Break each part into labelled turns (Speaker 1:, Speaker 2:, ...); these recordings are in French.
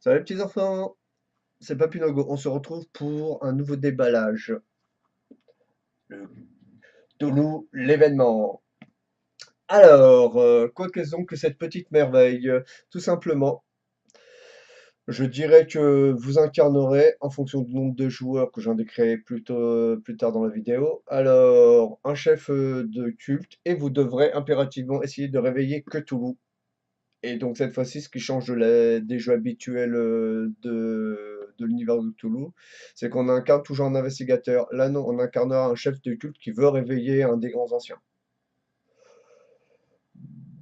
Speaker 1: Salut les petits enfants, c'est Papinogo. On se retrouve pour un nouveau déballage. Le Toulouse, l'événement. Alors, quoi qu'est-ce donc que cette petite merveille? Tout simplement, je dirais que vous incarnerez, en fonction du nombre de joueurs que j'en décrirai plus tard dans la vidéo, alors un chef de culte, et vous devrez impérativement essayer de réveiller Cthulhu. Et donc cette fois-ci, ce qui change des jeux habituels de l'univers de Cthulhu, c'est qu'on incarne toujours un investigateur. Là, non, on incarnera un chef de culte qui veut réveiller un des grands anciens.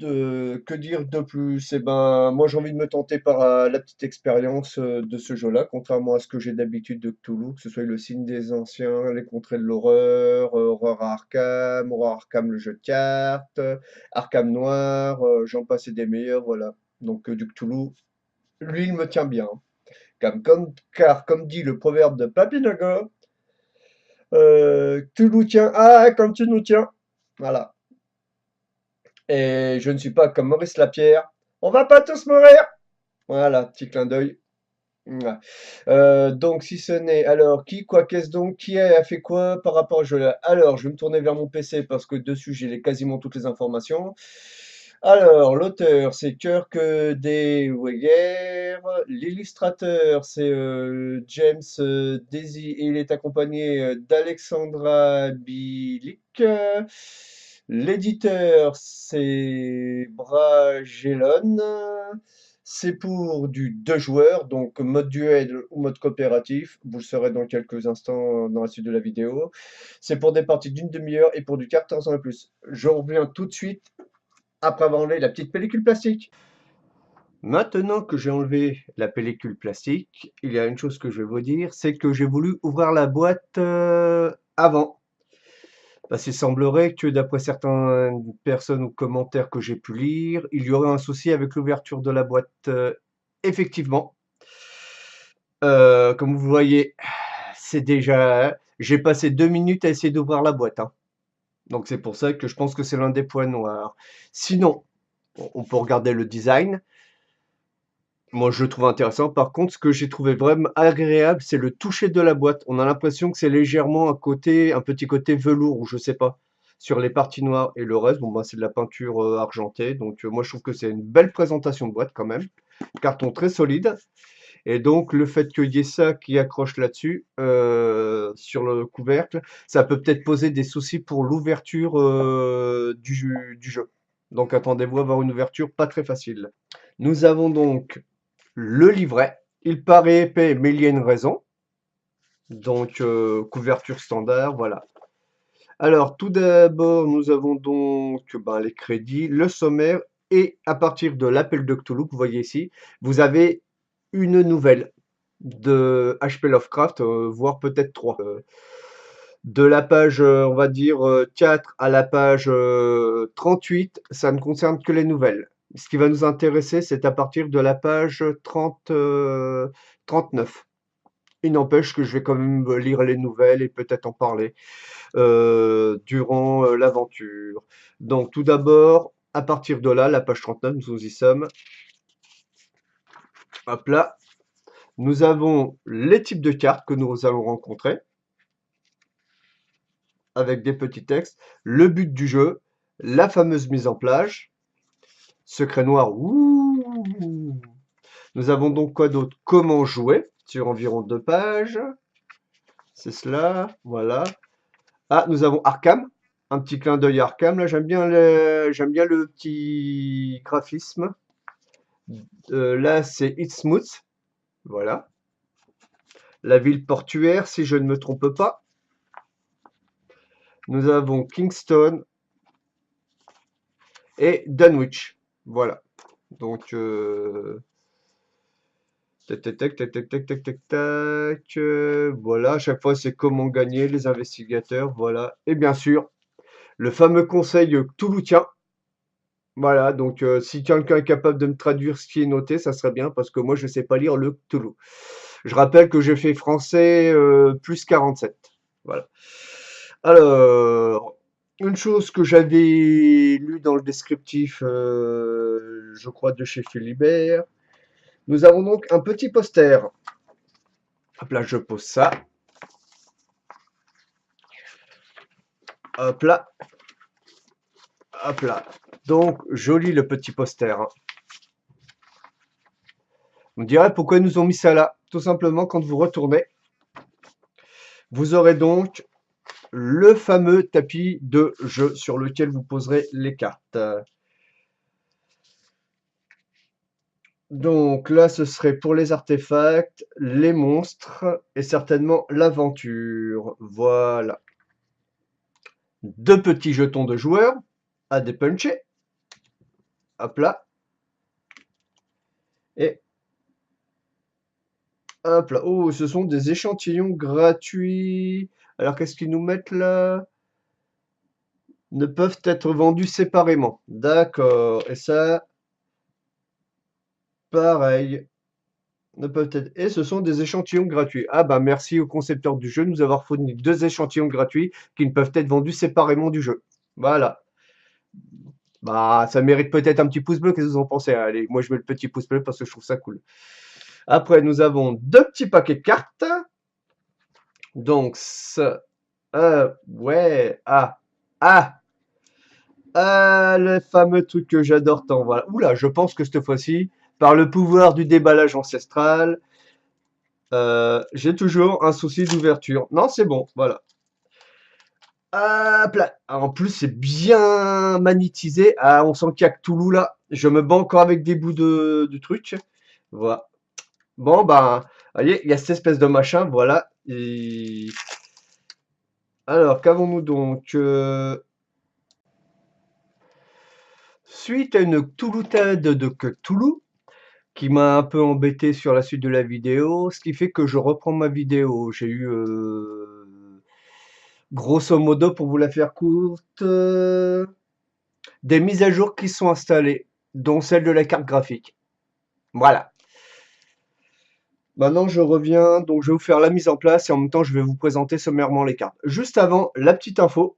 Speaker 1: Que dire de plus? Eh ben, moi j'ai envie de me tenter par la petite expérience de ce jeu-là, contrairement à ce que j'ai d'habitude de Cthulhu, que ce soit le signe des anciens, les contrées de l'horreur, Horror Arkham le jeu de cartes, Arkham Noir, j'en passe et des meilleurs, voilà. Donc du Cthulhu, lui il me tient bien. Car comme dit le proverbe de Papinago, Cthulhu tient, ah comme tu nous tiens. Voilà. Et je ne suis pas comme Maurice Lapierre. On va pas tous mourir. Voilà, petit clin d'œil. Mouah. Donc, si ce n'est. Alors, qui, quoi, qu'est-ce donc? Qui a fait quoi par rapport au jeu là? Alors, je vais me tourner vers mon PC parce que dessus, quasiment toutes les informations. Alors, l'auteur, c'est Kirk Weyer. L'illustrateur, c'est James Daisy et il est accompagné d'Alexandra Bilic. L'éditeur, c'est Bragelonne. C'est pour du 2 joueurs, donc mode duel ou mode coopératif. Vous le saurez dans quelques instants dans la suite de la vidéo. C'est pour des parties d'une demi-heure et pour du 14 ans et plus. Je reviens tout de suite après avoir enlevé la petite pellicule plastique. Maintenant que j'ai enlevé la pellicule plastique, il y a une chose que je vais vous dire, c'est que j'ai voulu ouvrir la boîte avant. Parce qu'il semblerait que d'après certaines personnes ou commentaires que j'ai pu lire, il y aurait un souci avec l'ouverture de la boîte. Effectivement, comme vous voyez, c'est déjà. J'ai passé 2 minutes à essayer d'ouvrir la boîte, hein. Donc c'est pour ça que je pense que c'est l'un des points noirs. Sinon, on peut regarder le design. Moi, je le trouve intéressant. Par contre, ce que j'ai trouvé vraiment agréable, c'est le toucher de la boîte. On a l'impression que c'est légèrement un petit côté velours, ou je sais pas, sur les parties noires et le reste. Bon, bah, c'est de la peinture argentée. Donc, moi, je trouve que c'est une belle présentation de boîte quand même. Carton très solide. Et donc, le fait qu'il y ait ça qui accroche là-dessus, sur le couvercle, ça peut peut-être poser des soucis pour l'ouverture du jeu. Donc, attendez-vous à avoir une ouverture pas très facile. Nous avons donc le livret. Il paraît épais, mais il y a une raison. Donc, couverture standard, voilà. Alors, tout d'abord, nous avons donc les crédits, le sommaire, et à partir de l'appel de Cthulhu, que vous voyez ici, vous avez une nouvelle de H.P. Lovecraft, voire peut-être 3. De la page, on va dire, 4 à la page 38, ça ne concerne que les nouvelles. Ce qui va nous intéresser, c'est à partir de la page 39. Il n'empêche que je vais quand même lire les nouvelles et peut-être en parler durant l'aventure. Donc tout d'abord, à partir de là, la page 39, nous y sommes. Hop là. Nous avons les types de cartes que nous allons rencontrer avec des petits textes, le but du jeu, la fameuse mise en plage, secret noir, ouh. Nous avons donc quoi d'autre? Comment jouer sur environ 2 pages. C'est cela, voilà. Ah, nous avons Arkham, un petit clin d'œil à Arkham. Là, j'aime bien le petit graphisme. Là, c'est Innsmouth, voilà. La ville portuaire, si je ne me trompe pas. Nous avons Kingston et Dunwich, voilà. Donc, tac, tac, tac, tac, tac, tac, tac, tac, tac. Voilà, à chaque fois, c'est comment gagner les investigateurs, voilà. Et bien sûr, le fameux conseil touloutien. Voilà, donc si quelqu'un est capable de me traduire ce qui est noté, ça serait bien parce que moi je ne sais pas lire le Cthulhu. Je rappelle que j'ai fait français plus 47. Voilà. Alors, une chose que j'avais lue dans le descriptif, je crois de chez Philibert, Nous avons donc un petit poster. Hop là, je pose ça. Hop là. Hop là. Donc, joli le petit poster. On dirait pourquoi ils nous ont mis ça là. Tout simplement, quand vous retournez, vous aurez donc le fameux tapis de jeu sur lequel vous poserez les cartes. Donc là, ce serait pour les artefacts, les monstres et certainement l'aventure. Voilà. 2 petits jetons de joueurs à dépuncher. Hop là. Et hop là. Oh, ce sont des échantillons gratuits. Alors, qu'est-ce qu'ils nous mettent là? Ne peuvent être vendus séparément. D'accord. Et ça, pareil. Ne peuvent être... Et ce sont des échantillons gratuits. Ah bah merci au concepteur du jeu de nous avoir fourni 2 échantillons gratuits qui ne peuvent être vendus séparément du jeu. Voilà. Bah ça mérite peut-être un petit pouce bleu, qu'est-ce que vous en pensez? Allez, moi je mets le petit pouce bleu parce que je trouve ça cool. Après nous avons 2 petits paquets de cartes. Donc ça... ouais. Le fameux truc que j'adore tant. Voilà. Oula, je pense que cette fois-ci, par le pouvoir du déballage ancestral, j'ai toujours un souci d'ouverture. Non, c'est bon, voilà. Hop là. En plus, c'est bien magnétisé. Ah, on sent qu'il y a que Toulouse là. Je me bats encore avec des bouts de truc. Voilà. Bon, ben, voyez, il y a cette espèce de machin, voilà. Alors, qu'avons-nous donc? Suite à une Touloutade de Cthulhu, qui m'a un peu embêté sur la suite de la vidéo, ce qui fait que je reprends ma vidéo. J'ai eu, grosso modo, pour vous la faire courte, des mises à jour qui sont installées, dont celle de la carte graphique. Voilà. Maintenant, je reviens, donc je vais vous faire la mise en place et en même temps, je vais vous présenter sommairement les cartes. Juste avant, la petite info,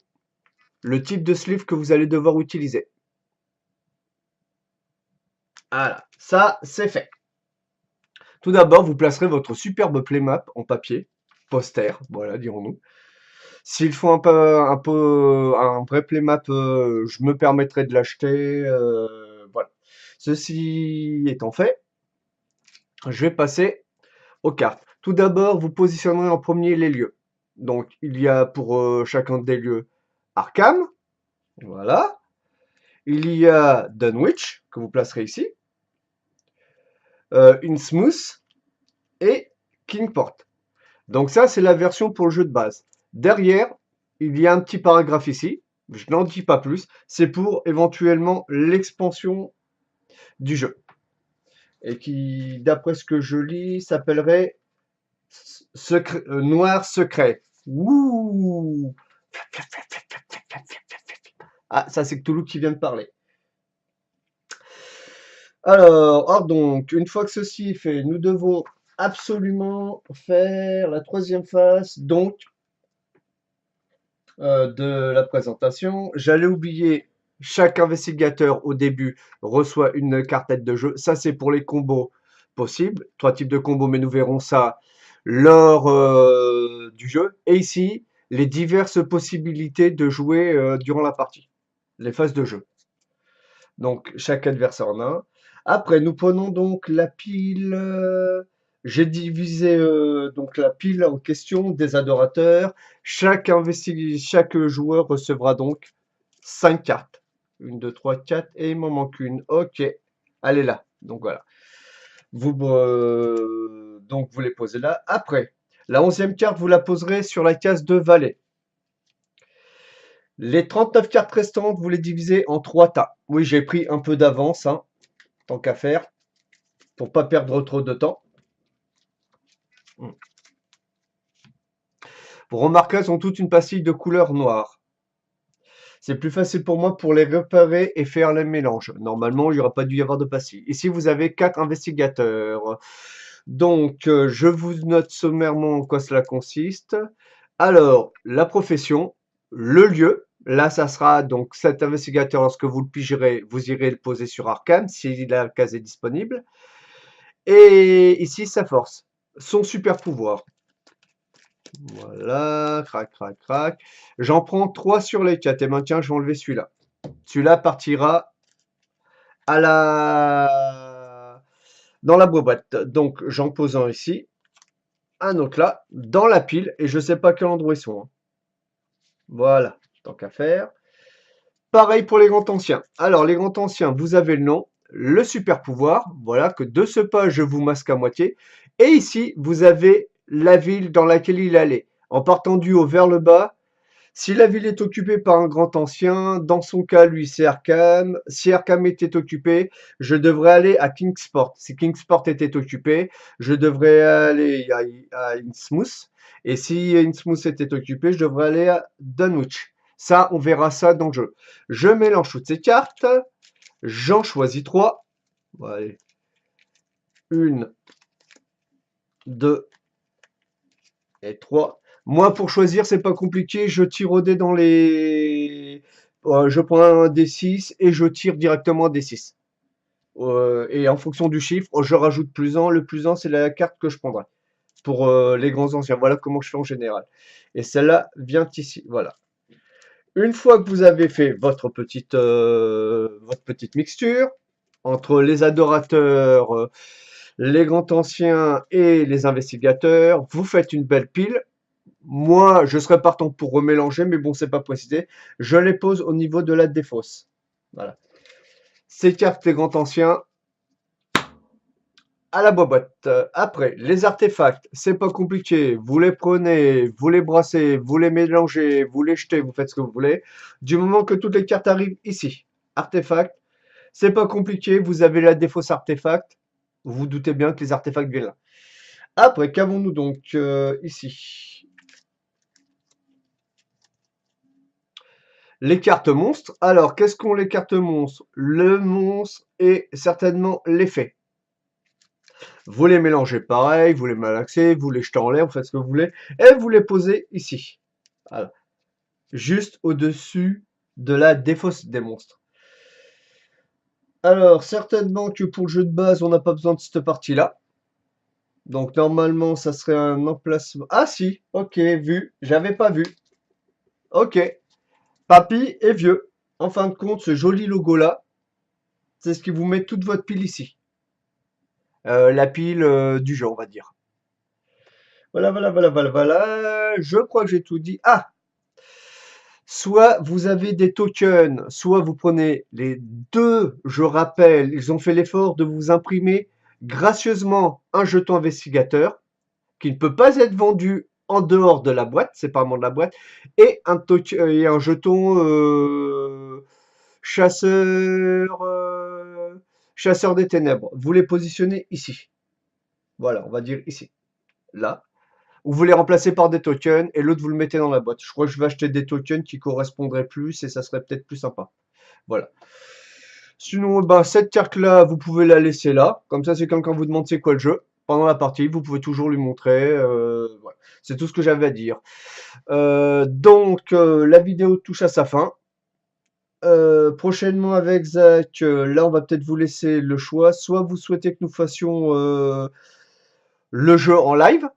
Speaker 1: le type de sleeve que vous allez devoir utiliser. Voilà, ça, c'est fait. Tout d'abord, vous placerez votre superbe playmap en papier, poster, voilà, dirons-nous. S'il faut un vrai playmap, je me permettrai de l'acheter, voilà. Ceci étant fait, je vais passer aux cartes. Tout d'abord, vous positionnerez en premier les lieux. Donc, il y a pour chacun des lieux Arkham, voilà. Il y a Dunwich, que vous placerez ici. Innsmouth et Kingport. Donc ça, c'est la version pour le jeu de base. Derrière, il y a un petit paragraphe ici. Je n'en dis pas plus. C'est pour éventuellement l'expansion du jeu. Et qui, d'après ce que je lis, s'appellerait Noir Secret. Ouh! Ah, ça c'est Cthulhu qui vient de parler. Alors, donc, une fois que ceci est fait, nous devons absolument faire la troisième phase, donc, de la présentation. J'allais oublier, chaque investigateur au début reçoit une cartette de jeu. Ça, c'est pour les combos possibles. 3 types de combos, mais nous verrons ça lors du jeu. Et ici, les diverses possibilités de jouer durant la partie. Les phases de jeu. Donc, chaque adversaire en a un. Après, nous prenons donc la pile. J'ai divisé donc la pile en question des adorateurs. Chaque joueur recevra donc 5 cartes. 1, 2, 3, 4 et il m'en manque une. Ok, elle est là. Donc voilà. Donc vous les posez là. Après, la 11e carte, vous la poserez sur la case de valet. Les 39 cartes restantes, vous les divisez en 3 tas. Oui, j'ai pris un peu d'avance, hein, tant qu'à faire, pour pas perdre trop de temps. Vous remarquez, elles ont toutes une pastille de couleur noire. C'est plus facile pour moi pour les repérer et faire les mélanges. Normalement, il n'y aura pas dû y avoir de pastille. Ici, vous avez 4 investigateurs. Donc, je vous note sommairement en quoi cela consiste. Alors, la profession, le lieu. Là, ça sera donc cet investigateur, lorsque vous le pigerez, vous irez le poser sur Arkham, si la case est disponible. Et ici, sa force, son super pouvoir. Voilà, crac, crac, crac. J'en prends 3 sur les 4. Et maintenant, je vais enlever celui-là. Celui-là partira à dans la boîte. Donc, j'en pose un ici. Un autre là, dans la pile. Et je sais pas quel endroit ils sont, hein. Voilà, tant qu'à faire. Pareil pour les grands anciens. Alors, les grands anciens, vous avez le nom, le super pouvoir. Voilà, que de ce pas, je vous masque à moitié. Et ici, vous avez la ville dans laquelle il allait. En partant du haut vers le bas, si la ville est occupée par un grand ancien, dans son cas, lui, c'est Arkham. Si Arkham était occupé, je devrais aller à Kingsport. Si Kingsport était occupé, je devrais aller à Innsmouth. Et si Innsmouth était occupé, je devrais aller à Dunwich. Ça, on verra ça dans le jeu. Je mélange toutes ces cartes. J'en choisis 3. Bon, allez. 1, 2 et 3. Moi, pour choisir, c'est pas compliqué. Je tire au dé dans les... je prends un D6 et je tire directement un D6. Et en fonction du chiffre, je rajoute plus 1. Le plus 1, c'est la carte que je prendrai. Pour les grands anciens. Voilà comment je fais en général. Et celle-là vient ici. Voilà. Une fois que vous avez fait votre petite mixture, entre les adorateurs, les grands anciens et les investigateurs, vous faites une belle pile. Moi, je serais partant pour remélanger, mais bon, c'est pas précisé. Je les pose au niveau de la défausse. Voilà. Ces cartes, les grands anciens, à la boîte. Après, les artefacts, c'est pas compliqué. Vous les prenez, vous les brassez, vous les mélangez, vous les jetez, vous faites ce que vous voulez. Du moment que toutes les cartes arrivent ici. Artefacts, c'est pas compliqué. Vous avez la défausse artefact. Vous vous doutez bien que les artefacts viennent là. Après, qu'avons-nous donc ici? Les cartes monstres. Alors, qu'est-ce qu'ont les cartes monstres? Le monstre est certainement l'effet. Vous les mélangez pareil, vous les malaxez, vous les jetez en l'air, vous faites ce que vous voulez, et vous les posez ici. Voilà. Juste au-dessus de la défausse des monstres. Alors, certainement que pour le jeu de base, on n'a pas besoin de cette partie-là. Donc, normalement, ça serait un emplacement... Ah si, ok, vu, j'avais pas vu. Ok, papy est vieux. En fin de compte, ce joli logo-là, c'est ce qui vous met toute votre pile ici. La pile du jeu, on va dire. Voilà, voilà, voilà, voilà, voilà. Je crois que j'ai tout dit. Ah! Soit vous avez des tokens, soit vous prenez les deux. Je rappelle, ils ont fait l'effort de vous imprimer gracieusement un jeton investigateur qui ne peut pas être vendu en dehors de la boîte, séparément de la boîte, et un jeton chasseur, chasseur des ténèbres. Vous les positionnez ici. Voilà, on va dire ici. Là. Ou vous les remplacez par des tokens et l'autre vous le mettez dans la boîte. Je crois que je vais acheter des tokens qui correspondraient plus et ça serait peut-être plus sympa. Voilà. Sinon, ben, cette carte-là, vous pouvez la laisser là. Comme ça, si quelqu'un vous demande c'est quoi le jeu, pendant la partie, vous pouvez toujours lui montrer. Voilà. C'est tout ce que j'avais à dire. Donc, la vidéo touche à sa fin. Prochainement avec Zach, là, on va peut-être vous laisser le choix. Soit vous souhaitez que nous fassions le jeu en live.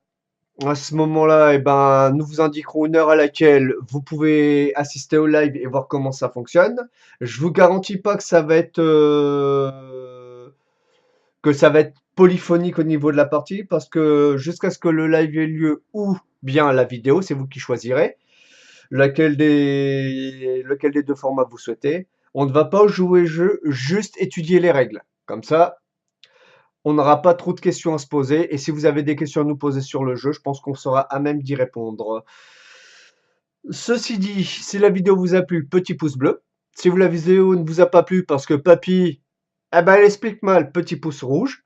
Speaker 1: À ce moment-là, eh ben, nous vous indiquerons une heure à laquelle vous pouvez assister au live et voir comment ça fonctionne. Je vous garantis pas que ça va être polyphonique au niveau de la partie parce que jusqu'à ce que le live ait lieu ou bien la vidéo, c'est vous qui choisirez lequel des deux formats vous souhaitez. On ne va pas jouer jeu, juste étudier les règles. Comme ça, on n'aura pas trop de questions à se poser. Et si vous avez des questions à nous poser sur le jeu, je pense qu'on sera à même d'y répondre. Ceci dit, si la vidéo vous a plu, petit pouce bleu. Si la vidéo ne vous a pas plu parce que papy, eh ben, elle explique mal, petit pouce rouge.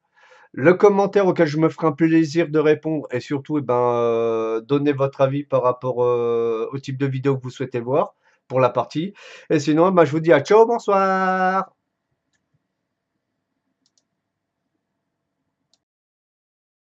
Speaker 1: Le commentaire auquel je me ferai un plaisir de répondre et surtout, eh ben, donnez votre avis par rapport au type de vidéo que vous souhaitez voir pour la partie. Et sinon, eh ben, je vous dis à ciao, bonsoir.